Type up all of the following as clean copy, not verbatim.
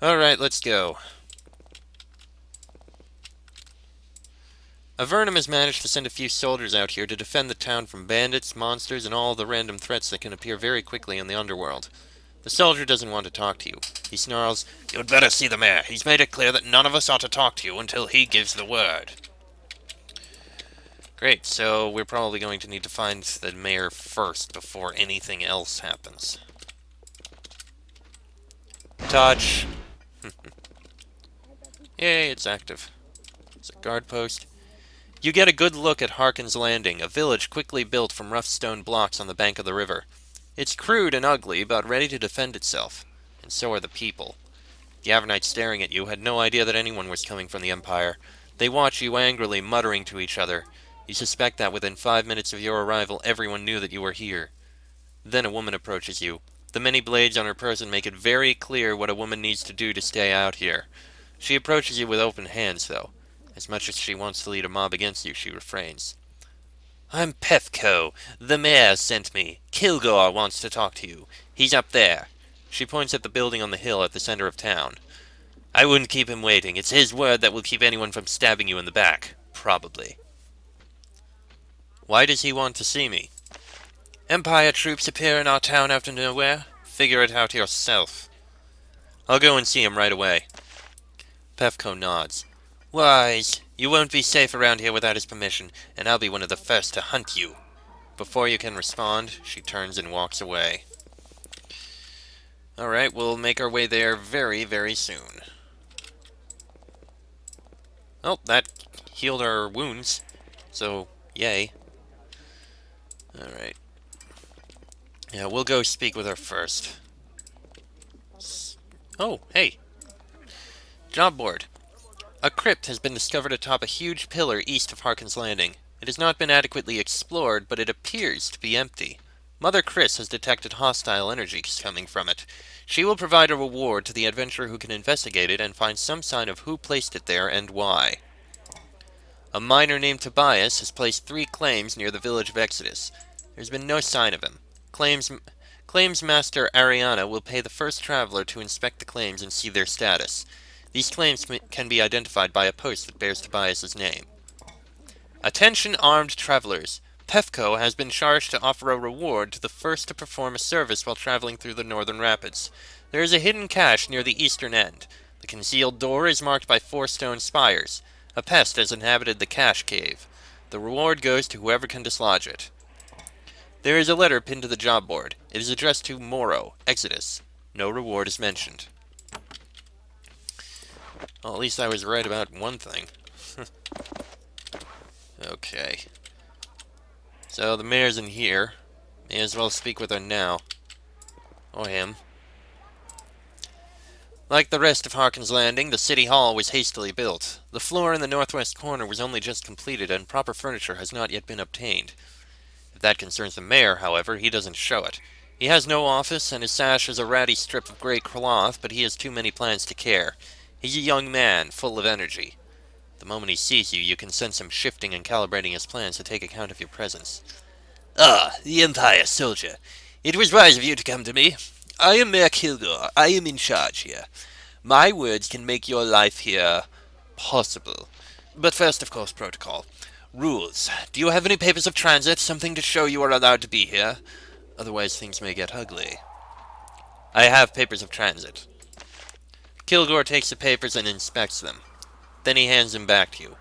Alright, let's go. Avernum has managed to send a few soldiers out here to defend the town from bandits, monsters, and all the random threats that can appear very quickly in the underworld. The soldier doesn't want to talk to you. He snarls, "You'd better see the mayor. He's made it clear that none of us ought to talk to you until he gives the word." Great, so we're probably going to need to find the mayor first before anything else happens. Touch! Yay, it's active. It's a guard post. You get a good look at Harkin's Landing, a village quickly built from rough stone blocks on the bank of the river. It's crude and ugly, but ready to defend itself. And so are the people. The Avernites staring at you had no idea that anyone was coming from the Empire. They watch you angrily, muttering to each other. You suspect that within 5 minutes of your arrival, everyone knew that you were here. Then a woman approaches you. The many blades on her person make it very clear what a woman needs to do to stay out here. She approaches you with open hands, though. As much as she wants to lead a mob against you, she refrains. "I'm Pefko. The mayor sent me. Kilgore wants to talk to you. He's up there." She points at the building on the hill at the center of town. "I wouldn't keep him waiting. It's his word that will keep anyone from stabbing you in the back. Probably." "Why does he want to see me?" "Empire troops appear in our town out of nowhere. Figure it out yourself." "I'll go and see him right away." Pefko nods. "Wise. You won't be safe around here without his permission, and I'll be one of the first to hunt you." Before you can respond, she turns and walks away. Alright, we'll make our way there very, very soon. Oh, that healed our wounds. So, yay. Alright. Yeah, we'll go speak with her first. Oh, hey. Job board. A crypt has been discovered atop a huge pillar east of Harkin's Landing. It has not been adequately explored, but it appears to be empty. Mother Chris has detected hostile energies coming from it. She will provide a reward to the adventurer who can investigate it and find some sign of who placed it there and why. A miner named Tobias has placed 3 claims near the village of Exodus. There's been no sign of him. Claims Master Ariana will pay the first traveler to inspect the claims and see their status. These claims can be identified by a post that bears Tobias's name. Attention armed travelers. Pefko has been charged to offer a reward to the first to perform a service while traveling through the northern rapids. There is a hidden cache near the eastern end. The concealed door is marked by 4 stone spires. A pest has inhabited the cache cave. The reward goes to whoever can dislodge it. There is a letter pinned to the job board. It is addressed to Moro, Exodus. No reward is mentioned. Well, at least I was right about one thing. Okay. So the mayor's in here. May as well speak with her now. Or him. Like the rest of Harkin's Landing, the City Hall was hastily built. The floor in the northwest corner was only just completed, and proper furniture has not yet been obtained. If that concerns the mayor, however, he doesn't show it. He has no office, and his sash is a ratty strip of grey cloth, but he has too many plans to care. He's a young man, full of energy. The moment he sees you, you can sense him shifting and calibrating his plans to take account of your presence. "Ah, the Empire soldier. It was wise of you to come to me. I am Mayor Kilgore. I am in charge here. My words can make your life here possible. But first, of course, protocol. Rules. Do you have any papers of transit? Something to show you are allowed to be here? Otherwise, things may get ugly." "I have papers of transit." Kilgore takes the papers and inspects them. Then he hands them back to you.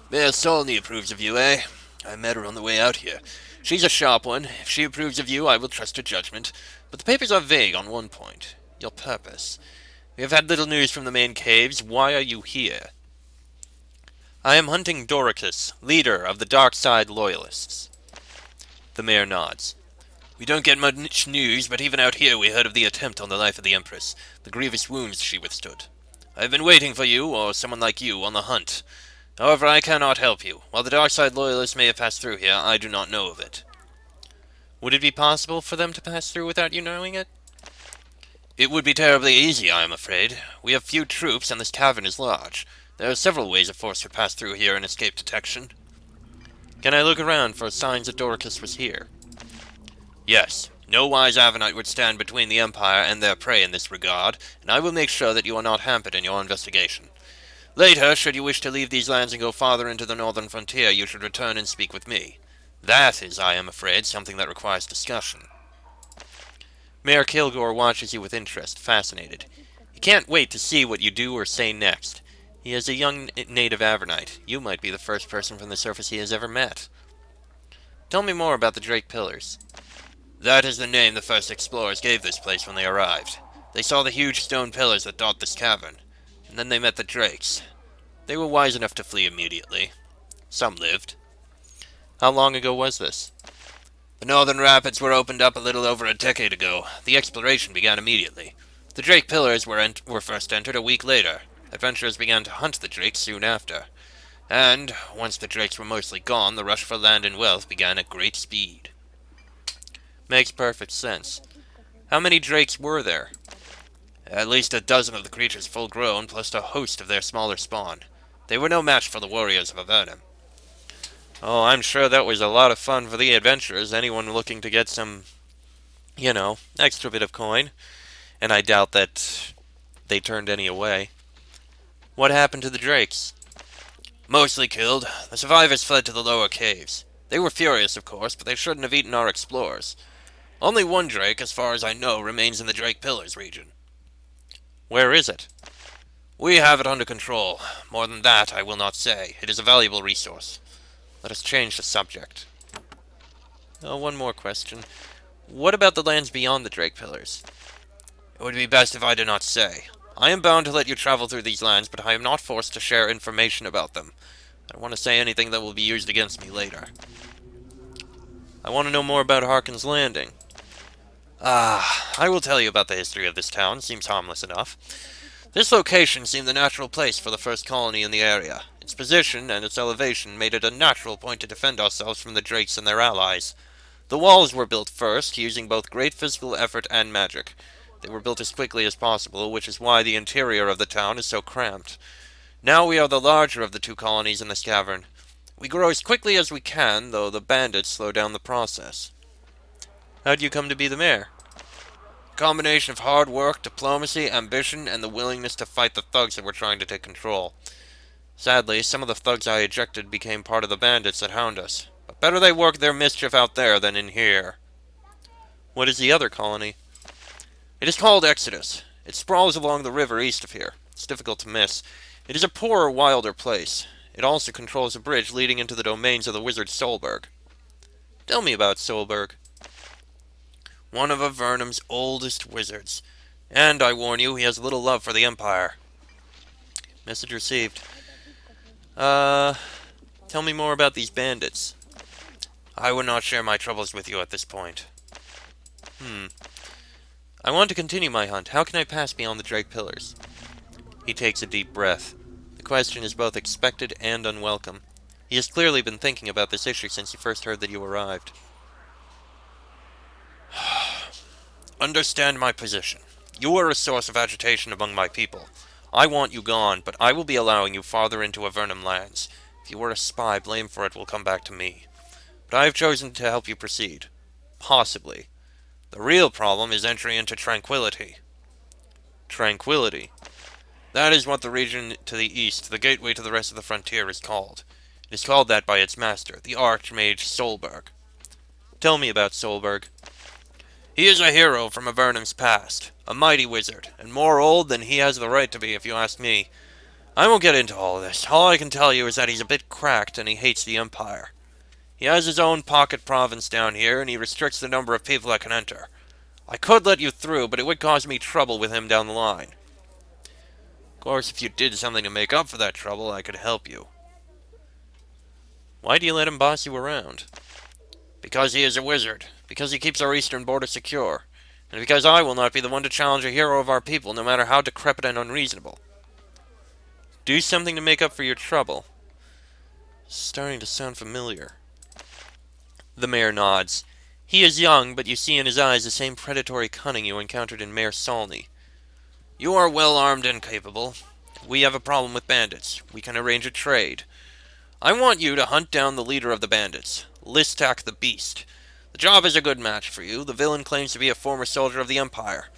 "Mayor Solney approves of you, eh? I met her on the way out here. She's a sharp one. If she approves of you, I will trust her judgment. But the papers are vague on one point. Your purpose. We have had little news from the main caves. Why are you here?" "I am hunting Doricus, leader of the Dark Side Loyalists." The mayor nods. "We don't get much news, but even out here we heard of the attempt on the life of the Empress, the grievous wounds she withstood. I have been waiting for you, or someone like you, on the hunt. However, I cannot help you. While the Dark Side Loyalists may have passed through here, I do not know of it." "Would it be possible for them to pass through without you knowing it?" "It would be terribly easy, I am afraid. We have few troops, and this cavern is large. There are several ways a force could pass through here and escape detection." "Can I look around for signs that Doricus was here?" "Yes. No wise Avernite would stand between the Empire and their prey in this regard, and I will make sure that you are not hampered in your investigation. Later, should you wish to leave these lands and go farther into the northern frontier, you should return and speak with me. That is, I am afraid, something that requires discussion. Mayor Kilgore watches you with interest, fascinated. He can't wait to see what you do or say next. He is a young native Avernite. You might be the first person from the surface he has ever met. Tell me more about the Drake Pillars. That is the name the first explorers gave this place when they arrived. They saw the huge stone pillars that dot this cavern, and then they met the Drakes. They were wise enough to flee immediately. Some lived. How long ago was this? The northern rapids were opened up a little over a decade ago. The exploration began immediately. The Drake Pillars were first entered a week later. Adventurers began to hunt the Drakes soon after. And, once the Drakes were mostly gone, the rush for land and wealth began at great speed. Makes perfect sense. How many Drakes were there? At least a dozen of the creatures full grown, plus a host of their smaller spawn. They were no match for the warriors of Avernum. Oh, I'm sure that was a lot of fun for the adventurers, anyone looking to get some, extra bit of coin. And I doubt that they turned any away. What happened to the Drakes? Mostly killed. The survivors fled to the lower caves. They were furious, of course, but they shouldn't have eaten our explorers. Only one Drake, as far as I know, remains in the Drake Pillars region. Where is it? We have it under control. More than that, I will not say. It is a valuable resource. Let us change the subject. Oh, one more question. What about the lands beyond the Drake Pillars? It would be best if I did not say. I am bound to let you travel through these lands, but I am not forced to share information about them. I don't want to say anything that will be used against me later. I want to know more about Harkin's Landing. I will tell you about the history of this town. Seems harmless enough. This location seemed the natural place for the first colony in the area. Its position and its elevation made it a natural point to defend ourselves from the Drakes and their allies. The walls were built first, using both great physical effort and magic. They were built as quickly as possible, which is why the interior of the town is so cramped. Now we are the larger of the two colonies in this cavern. We grow as quickly as we can, though the bandits slow down the process. How'd you come to be the mayor? A combination of hard work, diplomacy, ambition, and the willingness to fight the thugs that were trying to take control. Sadly, some of the thugs I ejected became part of the bandits that hound us. But better they work their mischief out there than in here. What is the other colony? It is called Exodus. It sprawls along the river east of here. It's difficult to miss. It is a poorer, wilder place. It also controls a bridge leading into the domains of the wizard Solberg. Tell me about Solberg. One of Avernum's oldest wizards. And, I warn you, he has little love for the Empire. Message received. Tell me more about these bandits. I would not share my troubles with you at this point. I want to continue my hunt. How can I pass beyond the Drake Pillars? He takes a deep breath. The question is both expected and unwelcome. He has clearly been thinking about this issue since he first heard that you arrived. Understand my position. You are a source of agitation among my people. I want you gone, but I will be allowing you farther into Avernum lands. If you were a spy, blame for it will come back to me. But I have chosen to help you proceed. Possibly. The real problem is entry into Tranquility. Tranquility? That is what the region to the east, the gateway to the rest of the frontier, is called. It is called that by its master, the Archmage Solberg. Tell me about Solberg. He is a hero from Avernum's past, a mighty wizard, and more old than he has the right to be if you ask me. I won't get into all this. All I can tell you is that he's a bit cracked and he hates the Empire. He has his own pocket province down here, and he restricts the number of people that can enter. I could let you through, but it would cause me trouble with him down the line. Of course, if you did something to make up for that trouble, I could help you. Why do you let him boss you around? Because he is a wizard. Because he keeps our eastern border secure. And because I will not be the one to challenge a hero of our people, no matter how decrepit and unreasonable. Do something to make up for your trouble. Starting to sound familiar. The mayor nods. He is young, but you see in his eyes the same predatory cunning you encountered in Mayor Solney. You are well armed and capable. We have a problem with bandits. We can arrange a trade. I want you to hunt down the leader of the bandits, Listak the Beast. The job is a good match for you. The villain claims to be a former soldier of the Empire.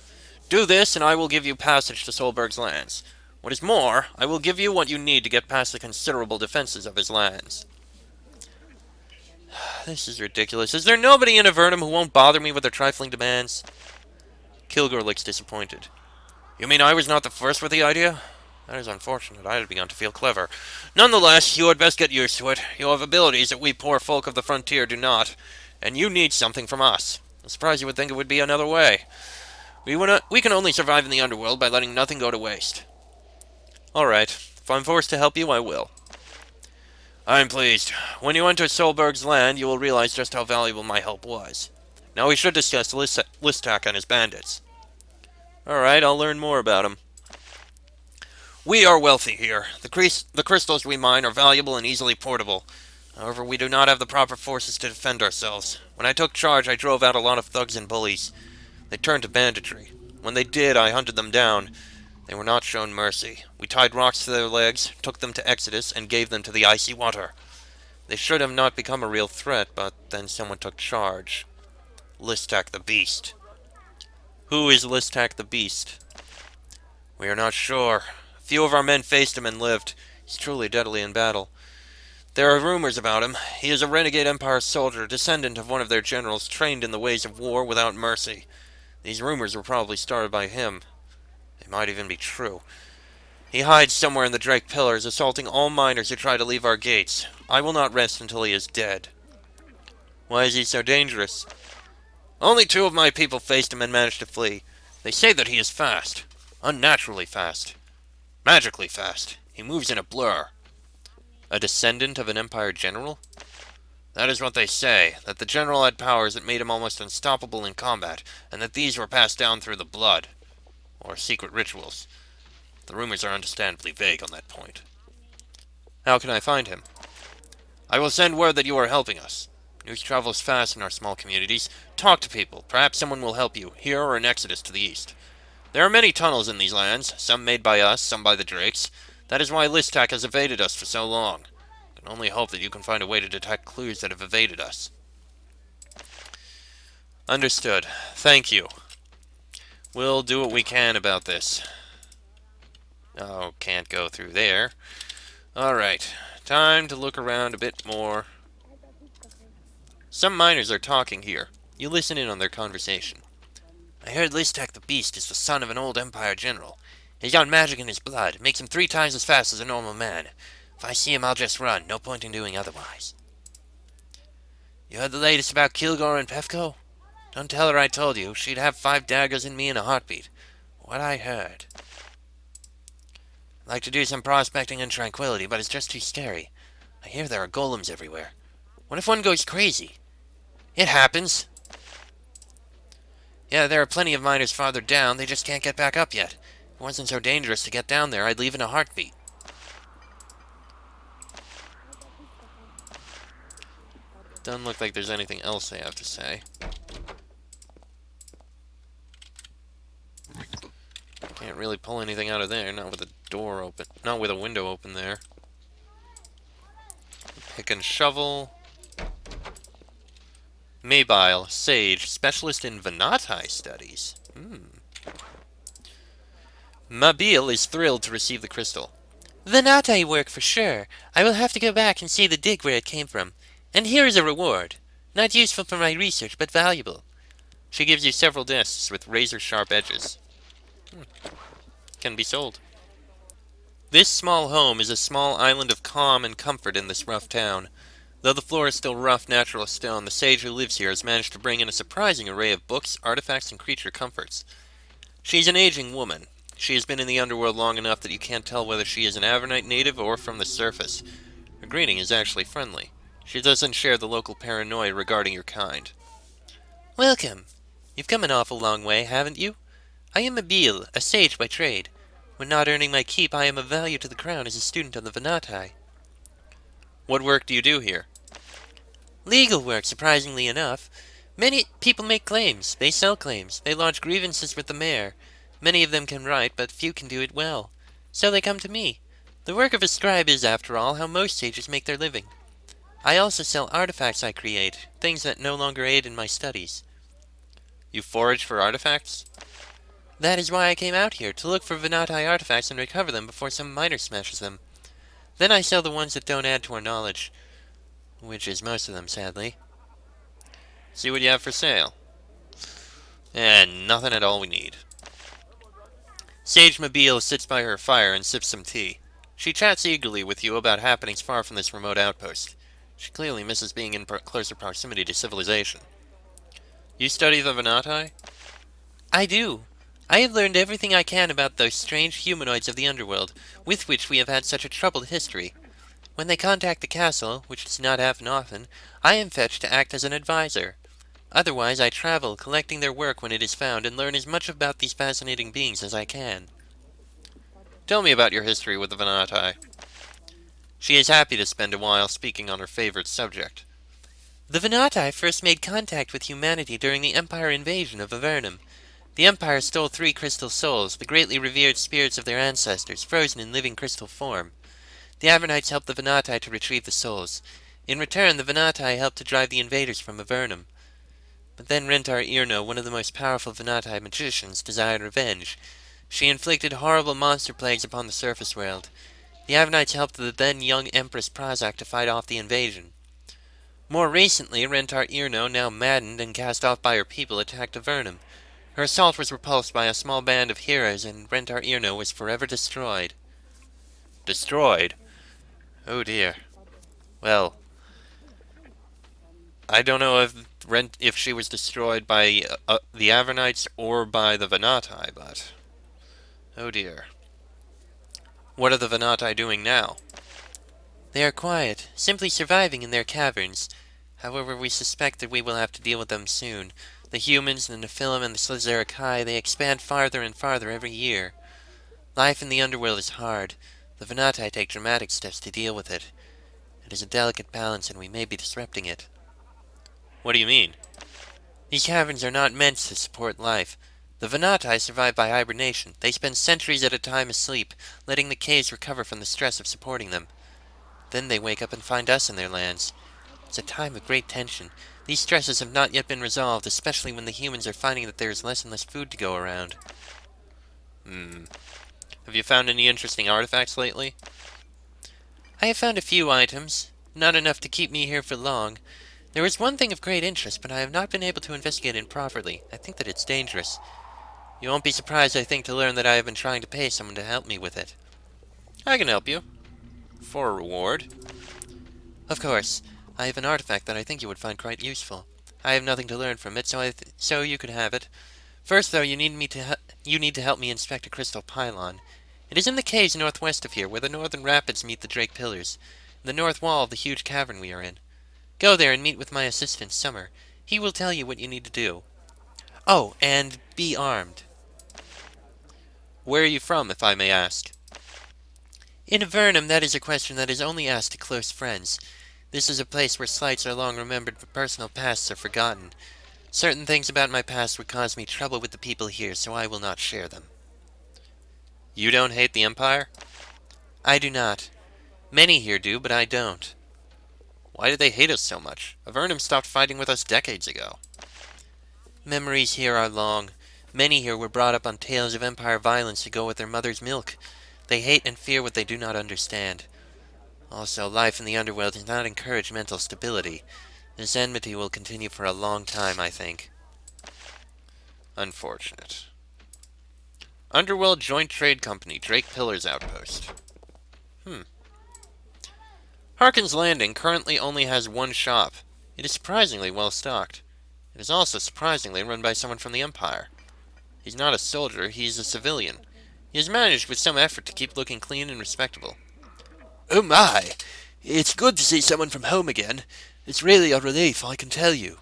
Do this, and I will give you passage to Solberg's lands. What is more, I will give you what you need to get past the considerable defenses of his lands. This is ridiculous. Is there nobody in Avernum who won't bother me with their trifling demands? Kilgore looks disappointed. You mean I was not the first with the idea? That is unfortunate. I had begun to feel clever. Nonetheless, you had best get used to it. You have abilities that we poor folk of the frontier do not, and you need something from us. I'm surprised you would think it would be another way. We can only survive in the underworld by letting nothing go to waste. All right. If I'm forced to help you, I will. I'm pleased. When you enter Solberg's land, you will realize just how valuable my help was. Now we should discuss Listak and his bandits. Alright, I'll learn more about him. We are wealthy here. The crystals we mine are valuable and easily portable. However, we do not have the proper forces to defend ourselves. When I took charge, I drove out a lot of thugs and bullies. They turned to banditry. When they did, I hunted them down. They were not shown mercy. We tied rocks to their legs, took them to Exodus, and gave them to the icy water. They should have not become a real threat, but then someone took charge. Listak the Beast. Who is Listak the Beast? We are not sure. A few of our men faced him and lived. He's truly deadly in battle. There are rumors about him. He is a renegade Empire soldier, descendant of one of their generals, trained in the ways of war without mercy. These rumors were probably started by him. They might even be true. He hides somewhere in the Drake Pillars, assaulting all miners who try to leave our gates. I will not rest until he is dead. Why is he so dangerous? Only 2 of my people faced him and managed to flee. They say that he is fast. Unnaturally fast. Magically fast. He moves in a blur. A descendant of an Empire general? That is what they say, that the general had powers that made him almost unstoppable in combat, and that these were passed down through the blood. Or secret rituals. The rumors are understandably vague on that point. How can I find him? I will send word that you are helping us. News travels fast in our small communities. Talk to people. Perhaps someone will help you, here or in Exodus to the east. There are many tunnels in these lands, some made by us, some by the Drakes. That is why Listak has evaded us for so long. I can only hope that you can find a way to detect clues that have evaded us. Understood. Thank you. We'll do what we can about this. Oh, can't go through there. Alright, time to look around a bit more. Some miners are talking here. You listen in on their conversation. I heard Listak the Beast is the son of an old Empire general. He's got magic in his blood. Makes him 3 times as fast as a normal man. If I see him, I'll just run. No point in doing otherwise. You heard the latest about Kilgore and Pefko? Don't tell her I told you. She'd have 5 daggers in me in a heartbeat. What I heard. I'd like to do some prospecting in tranquility, but it's just too scary. I hear there are golems everywhere. What if one goes crazy? It happens. Yeah, there are plenty of miners farther down. They just can't get back up yet. If it wasn't so dangerous to get down there, I'd leave in a heartbeat. Doesn't look like there's anything else they have to say. Can't really pull anything out of there, not with a door open. Not with a window open there. Pick and shovel. Mabile, sage, specialist in Venatai studies. Mabile is thrilled to receive the crystal. Venatai work for sure. I will have to go back and see the dig where it came from. And here is a reward. Not useful for my research, but valuable. She gives you several discs with razor-sharp edges. Can be sold. This small home is a small island of calm and comfort in this rough town. Though the floor is still rough, natural stone, the sage who lives here has managed to bring in a surprising array of books, artifacts, and creature comforts. She's an aging woman. She has been in the underworld long enough that you can't tell whether she is an Avernite native or from the surface. Her greeting is actually friendly. She doesn't share the local paranoia regarding your kind. Welcome. You've come an awful long way, haven't you? I am Mabile, a sage by trade. When not earning my keep, I am of value to the crown as a student of the Venatai. What work do you do here? Legal work, surprisingly enough. Many people make claims. They sell claims. They lodge grievances with the mayor. Many of them can write, but few can do it well. So they come to me. The work of a scribe is, after all, how most sages make their living. I also sell artifacts I create, things that no longer aid in my studies. You forage for artifacts? That is why I came out here, to look for Venati artifacts and recover them before some miner smashes them. Then I sell the ones that don't add to our knowledge, which is most of them, sadly. See what you have for sale. And nothing at all we need. Sage Mobile sits by her fire and sips some tea. She chats eagerly with you about happenings far from this remote outpost. She clearly misses being in closer proximity to civilization. You study the Venati? I do. I have learned everything I can about those strange humanoids of the underworld, with which we have had such a troubled history. When they contact the castle, which does not happen often, I am fetched to act as an advisor. Otherwise, I travel, collecting their work when it is found, and learn as much about these fascinating beings as I can. Tell me about your history with the Venati. She is happy to spend a while speaking on her favorite subject. The Venati first made contact with humanity during the Empire invasion of Avernum. The Empire stole 3 crystal souls, the greatly revered spirits of their ancestors, frozen in living crystal form. The Avernites helped the Venati to retrieve the souls. In return, the Venati helped to drive the invaders from Avernum. But then Rentar Irno, one of the most powerful Venati magicians, desired revenge. She inflicted horrible monster plagues upon the surface world. The Avernites helped the then young Empress Prazak to fight off the invasion. More recently, Rentar Irno, now maddened and cast off by her people, attacked Avernum. Her assault was repulsed by a small band of heroes, and Rentar Irno was forever destroyed. Destroyed? Oh dear. Well, I don't know if she was destroyed by the Avernites or by the Venati, but oh dear. What are the Venati doing now? They are quiet, simply surviving in their caverns. However, we suspect that we will have to deal with them soon. The humans, the Nephilim, and the Slizerakai, they expand farther and farther every year. Life in the underworld is hard. The Venati take dramatic steps to deal with it. It is a delicate balance, and we may be disrupting it. What do you mean? These caverns are not meant to support life. The Venati survive by hibernation. They spend centuries at a time asleep, letting the caves recover from the stress of supporting them. Then they wake up and find us in their lands. It's a time of great tension. These stresses have not yet been resolved, especially when the humans are finding that there is less and less food to go around. Have you found any interesting artifacts lately? I have found a few items. Not enough to keep me here for long. There is one thing of great interest, but I have not been able to investigate it properly. I think that it's dangerous. You won't be surprised, I think, to learn that I have been trying to pay someone to help me with it. I can help you. For a reward. Of course. I have an artifact that I think you would find quite useful. I have nothing to learn from it, so you could have it. First, though, you need to help me inspect a crystal pylon. It is in the caves northwest of here, where the northern rapids meet the Drake Pillars, in the north wall of the huge cavern we are in. Go there and meet with my assistant, Summer. He will tell you what you need to do. Oh, and be armed. Where are you from, if I may ask? In Avernum, that is a question that is only asked to close friends. This is a place where slights are long remembered, but personal pasts are forgotten. Certain things about my past would cause me trouble with the people here, so I will not share them. You don't hate the Empire? I do not. Many here do, but I don't. Why do they hate us so much? Avernum stopped fighting with us decades ago. Memories here are long. Many here were brought up on tales of Empire violence to go with their mother's milk. They hate and fear what they do not understand. Also, life in the underworld does not encourage mental stability. This enmity will continue for a long time, I think. Unfortunate. Underworld Joint Trade Company, Drake Pillars Outpost. Harkin's Landing currently only has one shop. It is surprisingly well stocked. It is also surprisingly run by someone from the Empire. He's not a soldier, he's a civilian. He has managed with some effort to keep looking clean and respectable. Oh my! It's good to see someone from home again. It's really a relief, I can tell you.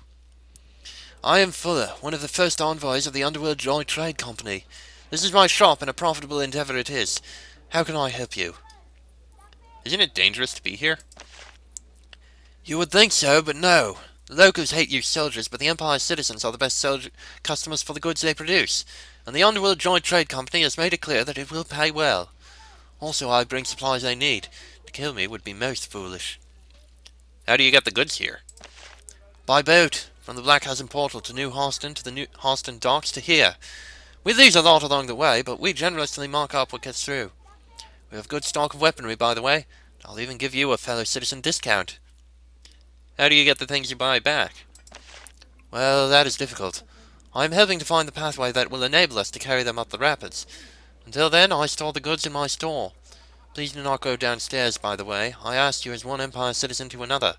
I am Fuller, one of the first envoys of the Underworld Joint Trade Company. This is my shop, and a profitable endeavor it is. How can I help you? Isn't it dangerous to be here? You would think so, but no. The locals hate you soldiers, but the Empire's citizens are the best customers for the goods they produce, and the Underworld Joint Trade Company has made it clear that it will pay well. Also, I bring supplies they need. To kill me would be most foolish. How do you get the goods here? By boat, from the Black Chasm portal to New Halston to the New Halston docks to here. We lose a lot along the way, but we generously mark up what gets through. We have good stock of weaponry, by the way. I'll even give you a fellow citizen discount. How do you get the things you buy back? Well, that is difficult. I am hoping to find the pathway that will enable us to carry them up the rapids. Until then, I store the goods in my store. Please do not go downstairs, by the way. I asked you as one Empire citizen to another.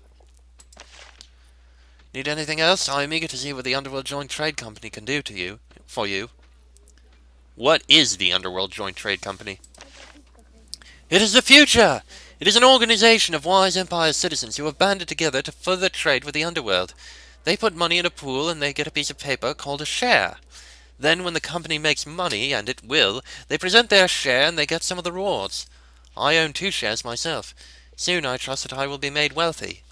Need anything else? I am eager to see what the Underworld Joint Trade Company can do for you. What is the Underworld Joint Trade Company? It is the future! It is an organization of wise Empire citizens who have banded together to further trade with the Underworld. They put money in a pool and they get a piece of paper called a share. Then when the company makes money, and it will, they present their share and they get some of the rewards. I own 2 shares myself. Soon I trust that I will be made wealthy.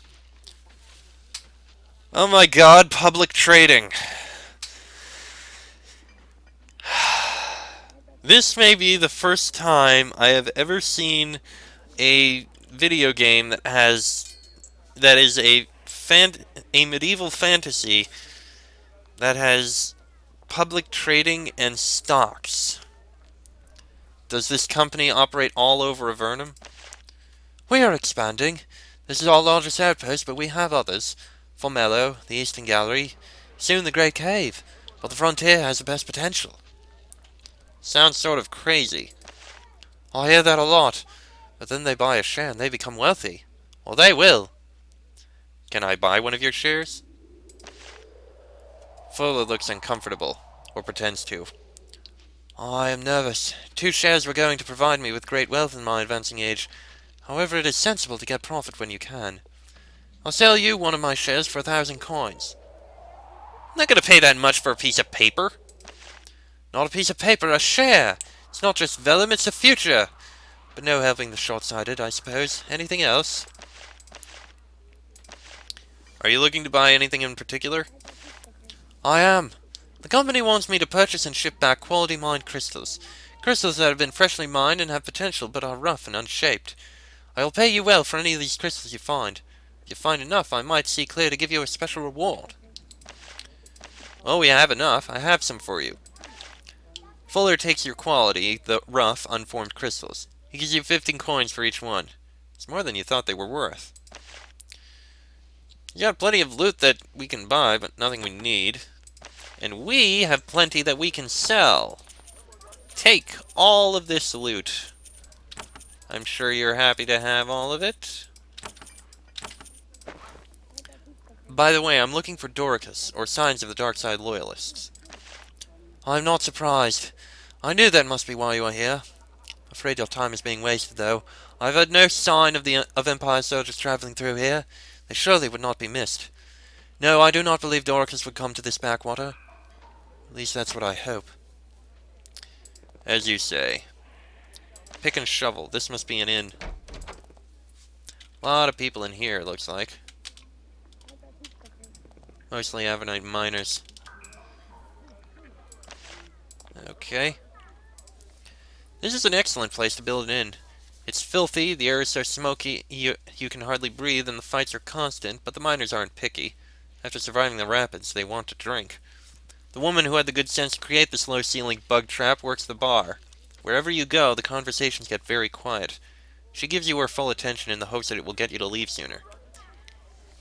Oh my god, public trading. This may be the first time I have ever seen a video game that is a medieval fantasy that has public trading and stocks. Does this company operate all over Avernum? We are expanding. This is our largest outpost, but we have others. Formello, the Eastern Gallery, soon the Great Cave. But the frontier has the best potential. Sounds sort of crazy. I hear that a lot. But then they buy a share and they become wealthy. Well, they will. Can I buy one of your shares? Fuller looks uncomfortable, or pretends to. I am nervous. 2 shares were going to provide me with great wealth in my advancing age. However, it is sensible to get profit when you can. I'll sell you one of my shares for 1,000 coins. I'm not gonna pay that much for a piece of paper. Not a piece of paper, a share! It's not just vellum, it's the future! But no helping the short-sighted, I suppose. Anything else? Are you looking to buy anything in particular? I am. The company wants me to purchase and ship back quality mined crystals. Crystals that have been freshly mined and have potential but are rough and unshaped. I will pay you well for any of these crystals you find. If you find enough, I might see clear to give you a special reward. Oh, we have enough. I have some for you. Fuller takes your quality, the rough, unformed crystals. He gives you 15 coins for each one. It's more than you thought they were worth. You got plenty of loot that we can buy, but nothing we need. And we have plenty that we can sell. Take all of this loot. I'm sure you're happy to have all of it. By the way, I'm looking for Doricus, or signs of the Dark Side loyalists. I'm not surprised. I knew that must be why you are here. Afraid your time is being wasted, though. I've had no sign of Empire soldiers traveling through here. They surely would not be missed. No, I do not believe Doricus would come to this backwater. At least that's what I hope. As you say. Pick and shovel. This must be an inn. A lot of people in here, it looks like. Mostly Avernite miners. Okay. This is an excellent place to build an inn. It's filthy, the air is so smoky you can hardly breathe, and the fights are constant, but the miners aren't picky. After surviving the rapids, they want to drink. The woman who had the good sense to create this low-ceiling bug trap works the bar. Wherever you go, the conversations get very quiet. She gives you her full attention in the hopes that it will get you to leave sooner.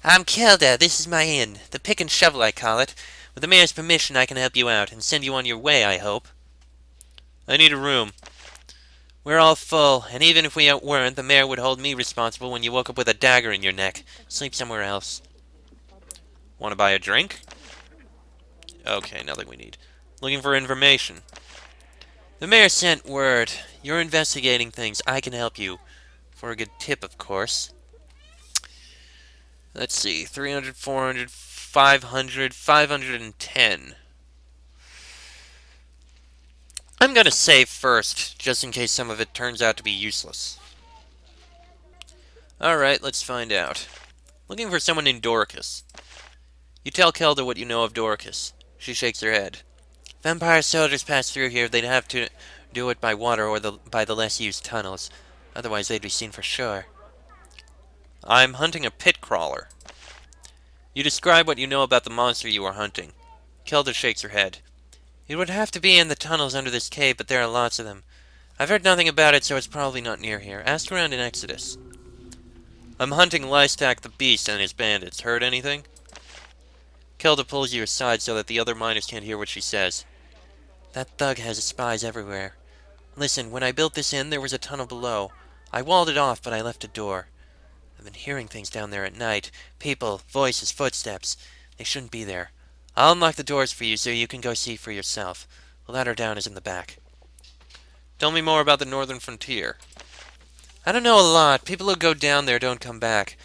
I'm Kelda. This is my inn. The Pick and Shovel, I call it. With the mayor's permission, I can help you out and send you on your way, I hope. I need a room. We're all full, and even if we weren't, the mayor would hold me responsible when you woke up with a dagger in your neck. Sleep somewhere else. Want to buy a drink? Okay, nothing we need. Looking for information. The mayor sent word. You're investigating things. I can help you. For a good tip, of course. Let's see. 300, 400, 500, 510. I'm gonna save first, just in case some of it turns out to be useless. Alright, let's find out. Looking for someone named Doricus. You tell Kelda what you know of Doricus. She shakes her head. Vampire soldiers pass through here, they'd have to do it by water or by the less used tunnels. Otherwise they'd be seen for sure. I'm hunting a pit crawler. You describe what you know about the monster you are hunting. Kelda shakes her head. It would have to be in the tunnels under this cave, but there are lots of them. I've heard nothing about it, so it's probably not near here. Ask around in Exodus. I'm hunting Lystak the Beast and his bandits. Heard anything? Kelda pulls you aside so that the other miners can't hear what she says. That thug has spies everywhere. Listen, when I built this inn, there was a tunnel below. I walled it off, but I left a door. I've been hearing things down there at night. People, voices, footsteps. They shouldn't be there. I'll unlock the doors for you so you can go see for yourself. The ladder down is in the back. Tell me more about the northern frontier. I don't know a lot. People who go down there don't come back.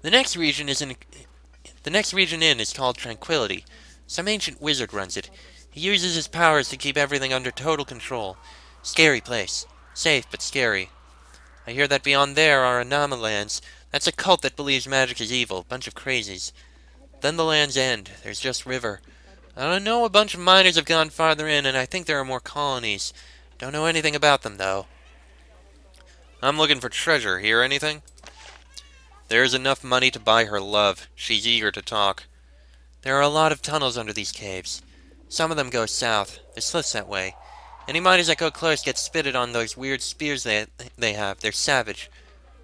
The next region in is called Tranquility. Some ancient wizard runs it. He uses his powers to keep everything under total control. Scary place. Safe, but scary. I hear that beyond there are Anomalans. That's a cult that believes magic is evil. Bunch of crazies. Then the land's end. There's just river. I don't know, a bunch of miners have gone farther in, and I think there are more colonies. Don't know anything about them, though. I'm looking for treasure. Hear anything? There's enough money to buy her love. She's eager to talk. There are a lot of tunnels under these caves. Some of them go south. There's slits that way. Any miners that go close get spitted on those weird spears they have. They're savage.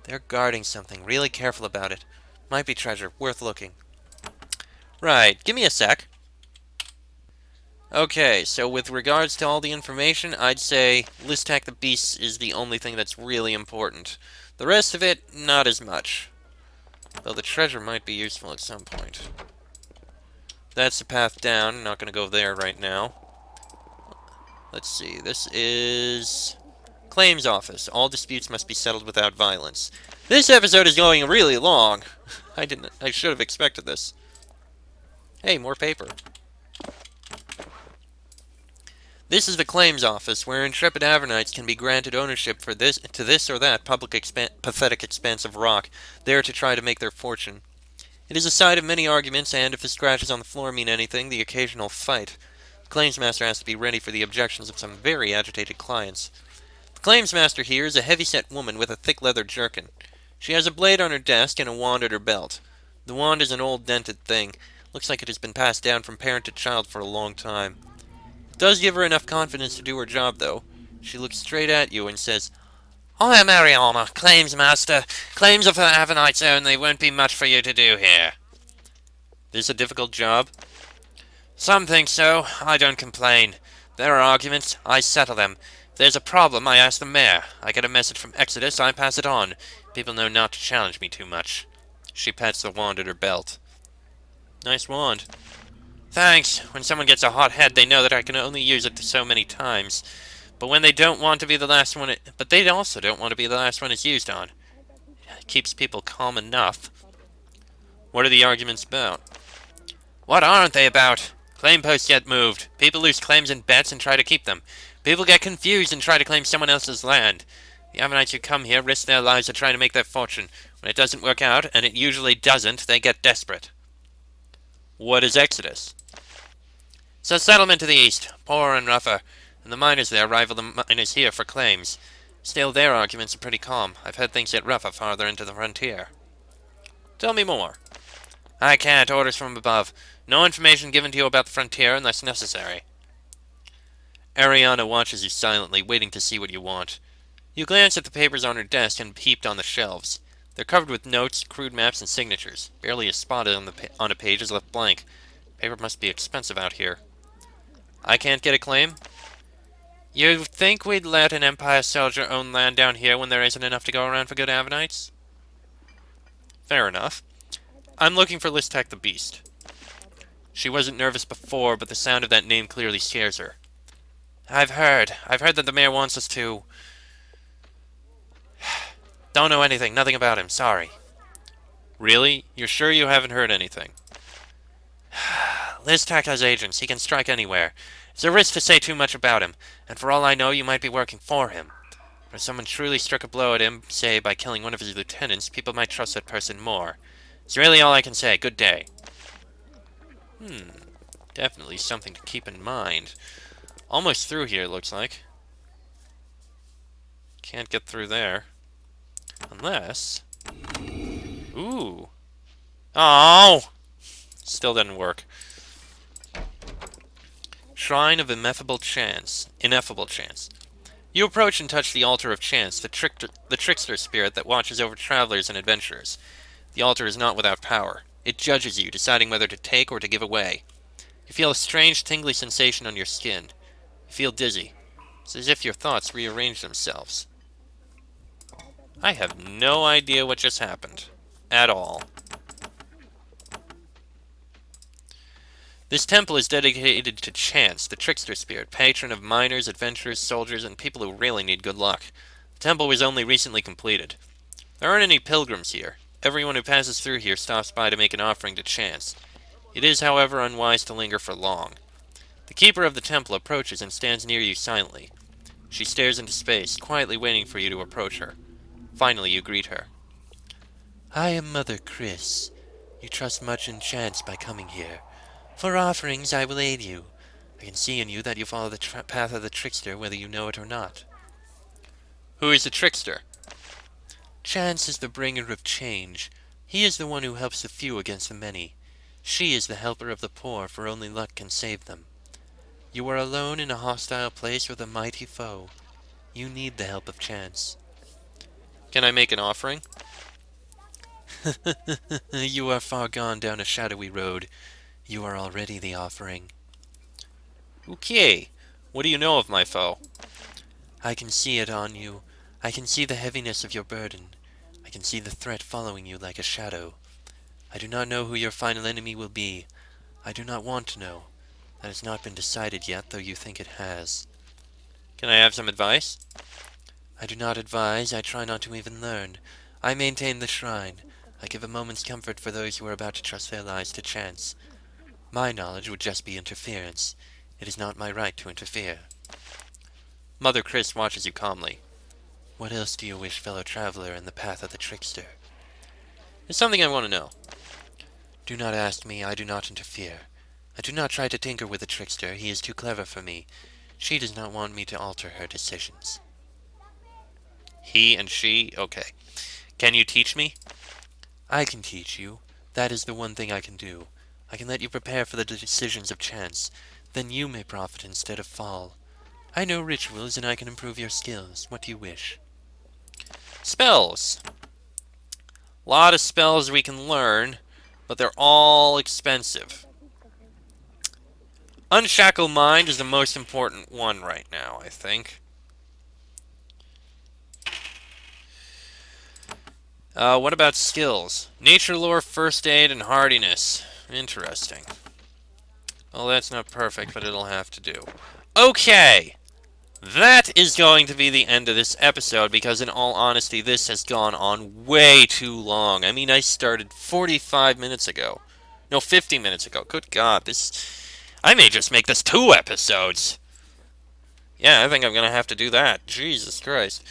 They're guarding something. Really careful about it. Might be treasure. Worth looking. Right. Give me a sec. Okay, so with regards to all the information, I'd say Lystak the Beast is the only thing that's really important. The rest of it, not as much. Though the treasure might be useful at some point. That's the path down. Not going to go there right now. Let's see. This is Claims Office. All disputes must be settled without violence. This episode is going really long. I should have expected this. Hey, more paper. This is the Claims Office, where intrepid Avernites can be granted ownership for this or that pathetic expanse of rock, there to try to make their fortune. It is a site of many arguments, and if the scratches on the floor mean anything, the occasional fight. The Claims Master has to be ready for the objections of some very agitated clients. The Claims Master here is a heavy-set woman with a thick leather jerkin. She has a blade on her desk and a wand at her belt. The wand is an old dented thing. Looks like it has been passed down from parent to child for a long time. It does give her enough confidence to do her job, though. She looks straight at you and says, I am Ariana, Claims Master. Claims are for Avernites only. Won't be much for you to do here. This a difficult job? Some think so. I don't complain. There are arguments. I settle them. If there's a problem, I ask the mayor. I get a message from Exodus. I pass it on. People know not to challenge me too much. She pats the wand at her belt. Nice wand. Thanks. When someone gets a hot head, they know that I can only use it so many times. But when they don't want to be the last one, but they also don't want to be the last one it's used on. It keeps people calm enough. What are the arguments about? What aren't they about? Claim posts get moved. People lose claims and bets and try to keep them. People get confused and try to claim someone else's land. The Ammonites who come here risk their lives to try to make their fortune. When it doesn't work out, and it usually doesn't, they get desperate. What is Exodus? It's a settlement to the east, poorer and rougher, and the miners there rival the miners here for claims. Still, their arguments are pretty calm. I've heard things get rougher farther into the frontier. Tell me more. I can't. Orders from above. No information given to you about the frontier unless necessary. Ariana watches you silently, waiting to see what you want. You glance at the papers on her desk and heaped on the shelves. They're covered with notes, crude maps, and signatures. Barely a spot on a page is left blank. Paper must be expensive out here. I can't get a claim? You think we'd let an Empire soldier own land down here when there isn't enough to go around for good Ammonites? Fair enough. I'm looking for Lystak the Beast. She wasn't nervous before, but the sound of that name clearly scares her. I've heard that the mayor wants us to... Don't know anything, nothing about him, sorry. Really? You're sure you haven't heard anything? Lystak has agents, he can strike anywhere. It's a risk to say too much about him, and for all I know, you might be working for him. If someone truly struck a blow at him, say by killing one of his lieutenants, people might trust that person more. It's really all I can say. Good day. Definitely something to keep in mind. Almost through here, looks like. Can't get through there. Unless... Ooh. Oh! Still didn't work. Shrine of Ineffable Chance. Ineffable Chance. You approach and touch the altar of chance, the trickster spirit that watches over travelers and adventurers. The altar is not without power. It judges you, deciding whether to take or to give away. You feel a strange, tingly sensation on your skin. You feel dizzy. It's as if your thoughts rearrange themselves. I have no idea what just happened. At all. This temple is dedicated to Chance, the trickster spirit, patron of miners, adventurers, soldiers, and people who really need good luck. The temple was only recently completed. There aren't any pilgrims here. Everyone who passes through here stops by to make an offering to Chance. It is, however, unwise to linger for long. The keeper of the temple approaches and stands near you silently. She stares into space, quietly waiting for you to approach her. Finally, you greet her. I am Mother Chris. You trust much in Chance by coming here. For offerings, I will aid you. I can see in you that you follow the path of the trickster, whether you know it or not. Who is the trickster? Chance is the bringer of change. He is the one who helps the few against the many. She is the helper of the poor, for only luck can save them. You are alone in a hostile place with a mighty foe. You need the help of Chance. Can I make an offering? You are far gone down a shadowy road. You are already the offering. Okay. What do you know of my foe? I can see it on you. I can see the heaviness of your burden. I can see the threat following you like a shadow. I do not know who your final enemy will be. I do not want to know. That has not been decided yet, though you think it has. Can I have some advice? I do not advise. I try not to even learn. I maintain the shrine. I give a moment's comfort for those who are about to trust their lives to Chance. My knowledge would just be interference. It is not my right to interfere. Mother Chris watches you calmly. What else do you wish, fellow traveler, in the path of the trickster? There's something I want to know. Do not ask me. I do not interfere. I do not try to tinker with the trickster. He is too clever for me. She does not want me to alter her decisions. He and she? Okay. Can you teach me? I can teach you. That is the one thing I can do. I can let you prepare for the decisions of Chance. Then you may profit instead of fall. I know rituals, and I can improve your skills. What do you wish? Spells. A lot of spells we can learn, but they're all expensive. Unshackle Mind is the most important one right now, I think. What about skills? Nature Lore, First Aid, and Hardiness. Interesting. Well, that's not perfect, but it'll have to do. Okay! That is going to be the end of this episode, because in all honesty, this has gone on way too long. I mean, I started 45 minutes ago. No, 50 minutes ago. Good God, I may just make this 2 episodes. Yeah, I think I'm gonna have to do that. Jesus Christ.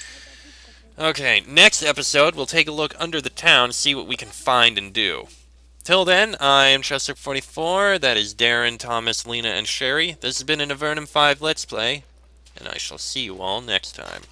Okay, next episode, we'll take a look under the town, see what we can find and do. Till then, I am Chester44, that is Darren, Thomas, Lena, and Sherry. This has been an Avernum 5 Let's Play, and I shall see you all next time.